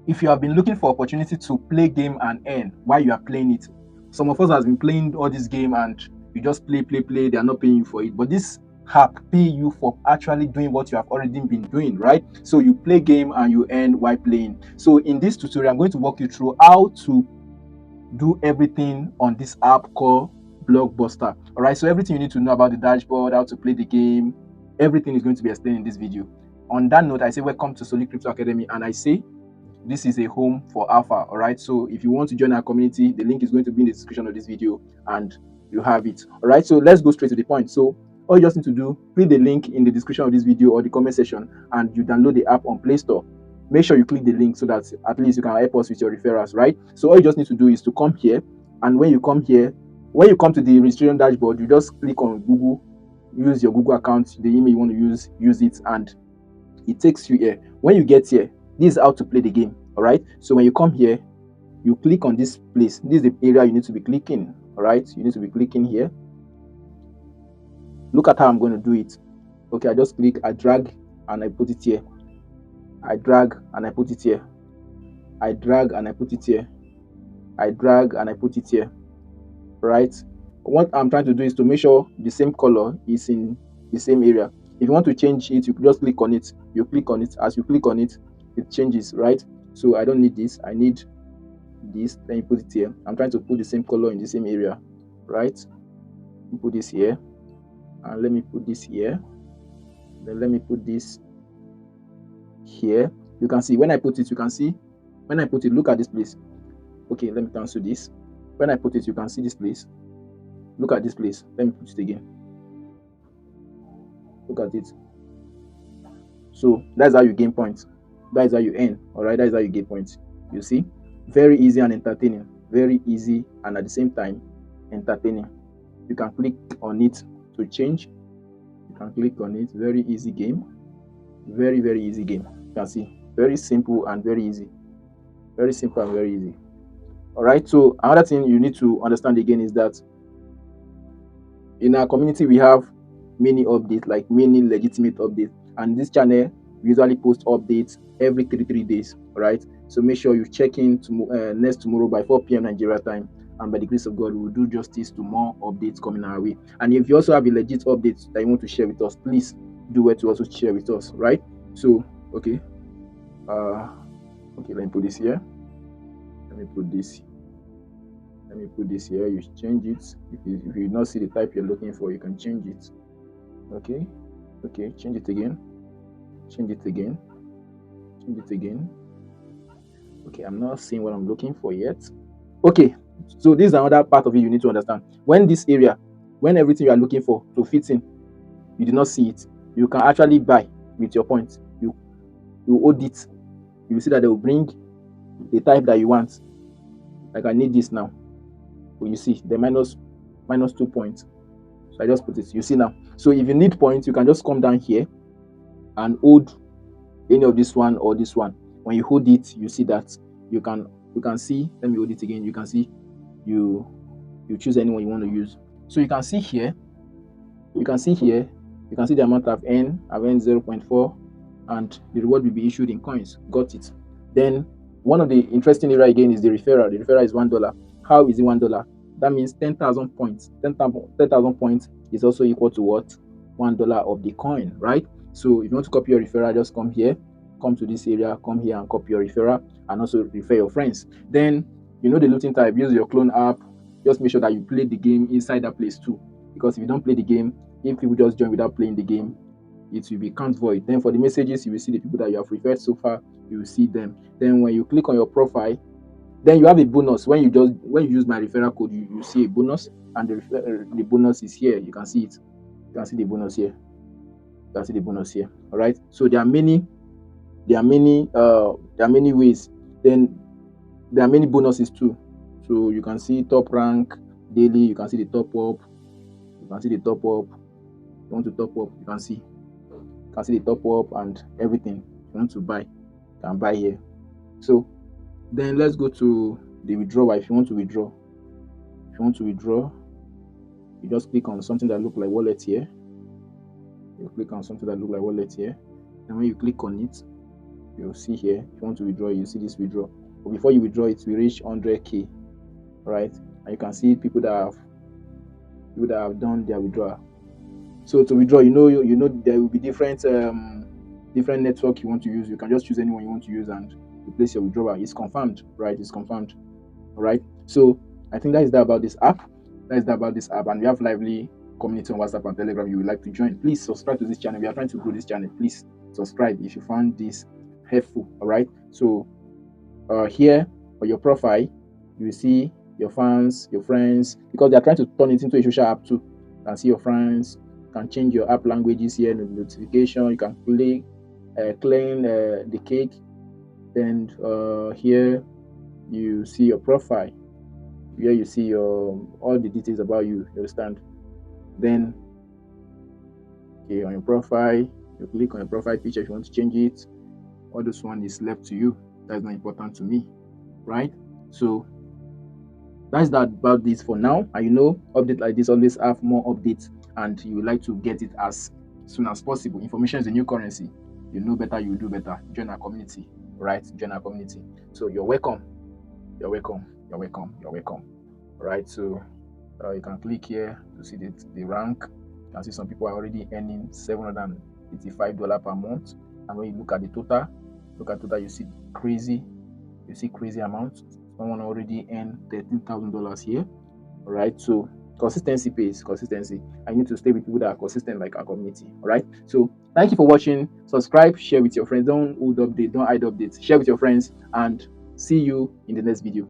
if you have been looking for opportunity to play game and earn while you are playing it, some of us has been playing all this game and you just play, they are not paying you for it. But this app pay you for actually doing what you have already been doing, right? So you play game and you earn while playing. So in this tutorial, I'm going to walk you through how to do everything on this app called Blockbuster. All right, so everything you need to know about the dashboard, how to play the game, everything is going to be explained in this video. On that note, I say welcome to SollyCrypto Academy, and I say this is a home for alpha. All right, so if you want to join our community, the link is going to be in the description of this video and you have it. All right, so let's go straight to the point. So all you just need to do, click the link in the description of this video or the comment section and you download the app on Play Store. Make sure you click the link so that at least you can help us with your referrals, right? So all you just need to do is to come here, and when you come here, when you come to the registration dashboard, you just click on Google, use your Google account, the email you want to use it, and it takes you here. When you get here, this is how to play the game. All right, so when you come here, you click on this place. This is the area you need to be clicking. All right, you need to be clicking here. Look at how I'm going to do it. Okay, I just click, I drag and I put it here. I drag and I put it here. I drag and I put it here. I drag and I put it here. Right, what I'm trying to do is to make sure the same color is in the same area. If you want to change it, you just click on it. You click on it. As you click on it, it changes, right? So I don't need this, I need this. Then you put it here. I'm trying to put the same color in the same area, right? Put this here, and let me put this here. Then let me put this here. You can see when I put it, you can see when I put it, look at this place. Okay, let me cancel this. When I put it, you can see this place. Look at this place. Let me put it again. Look at it. So that's how you gain points. That is how you earn. All right, that is how you get points. You see, very easy and entertaining. Very easy and at the same time entertaining. You can click on it to change. You can click on it. Very easy game. Very, very easy game. You can see, very simple and very easy. Very simple and very easy. All right, so another thing you need to understand again is that in our community we have many updates, like many legitimate updates, and this channel we usually post updates every 3 days. All right, so make sure you check in next tomorrow by 4 p.m. Nigeria time, and by the grace of God we will do justice to more updates coming our way. And if you also have a legit update that you want to share with us, please do it to also share with us, right? So okay, okay, let me put this here. Let me put this here. You change it. If you not see the type you're looking for, you can change it. Okay, change it again. Change it again. Okay, I'm not seeing what I'm looking for yet. Okay, so this is another part of it you need to understand. When this area, when everything you are looking for to fit in, you do not see it, you can actually buy with your points. You hold it. You will see that they will bring the type that you want. Like I need this now. But you see the minus 2 points. So I just put it. You see now. So if you need points, you can just come down here and hold any of this one or this one. When you hold it, you see that you can see. Let me hold it again. You can see you choose anyone you want to use. So you can see here. You can see the amount I've earned. I've earned 0.4, and the reward will be issued in coins. Got it. Then one of the interesting area again is the referral. The referral is $1. How is it $1? That means 10,000 points. 10,000 points is also equal to what? $1 of the coin, right? So if you want to copy your referral, just come here, come to this area, come here and copy your referral, and also refer your friends. Then you know the looting type. Use your clone app. Just make sure that you play the game inside that place too, because if you don't play the game, if people just join without playing the game, it will be count void. Then for the messages, you will see the people that you have referred so far. You will see them. Then when you click on your profile, then you have a bonus. When you use my referral code, you see a bonus, and the bonus is here. You can see it. You can see the bonus here. You can see the bonus here. All right. So there are many ways. Then there are many bonuses too. So you can see top rank daily. You can see the top up. You can see the top up. You want to top up, you can see the top up and everything. If you want to buy, you can buy here. So then let's go to the withdrawal. If you want to withdraw, you just click on something that looks like wallet here. You click on something that looks like wallet here, and when you click on it, You'll see here, if you want to withdraw, you see this withdraw. But before you withdraw it, we reach 100k, right? And you can see people that have done their withdrawal. So to withdraw, you know there will be different network you want to use. You can just choose anyone you want to use and you place your withdrawal. It's confirmed, right? It's confirmed. All right. So I think that is that about this app. And we have lively community on WhatsApp and Telegram. You would like to join, please subscribe to this channel. We are trying to grow this channel. Please subscribe if you found this helpful. All right. So here on your profile, you will see your fans, your friends, because they are trying to turn it into a social app too. You can see your friends. You can change your app languages here, notification. You can claim the cake. Then here you see your profile. Here you see all the details about you. You understand? Then okay, on your profile, you click on your profile picture if you want to change it. All this one is left to you. That's not important to me, right? So that's that about this for now. And you know, update like this always have more updates, and you would like to get it as soon as possible. Information is a new currency. You know better, you do better. Join our community, right? Join our community. So you're welcome. You're welcome. You're welcome. You're welcome. All right. So you can click here to see the rank. You can see some people are already earning $785 per month. And when you look at the total, you see crazy amounts. Someone already earned $13,000 here. All right. So consistency pays. I need to stay with people that are consistent like our community. All right. So thank you for watching. Subscribe, share with your friends. Don't hide updates. Share with your friends, and see you in the next video.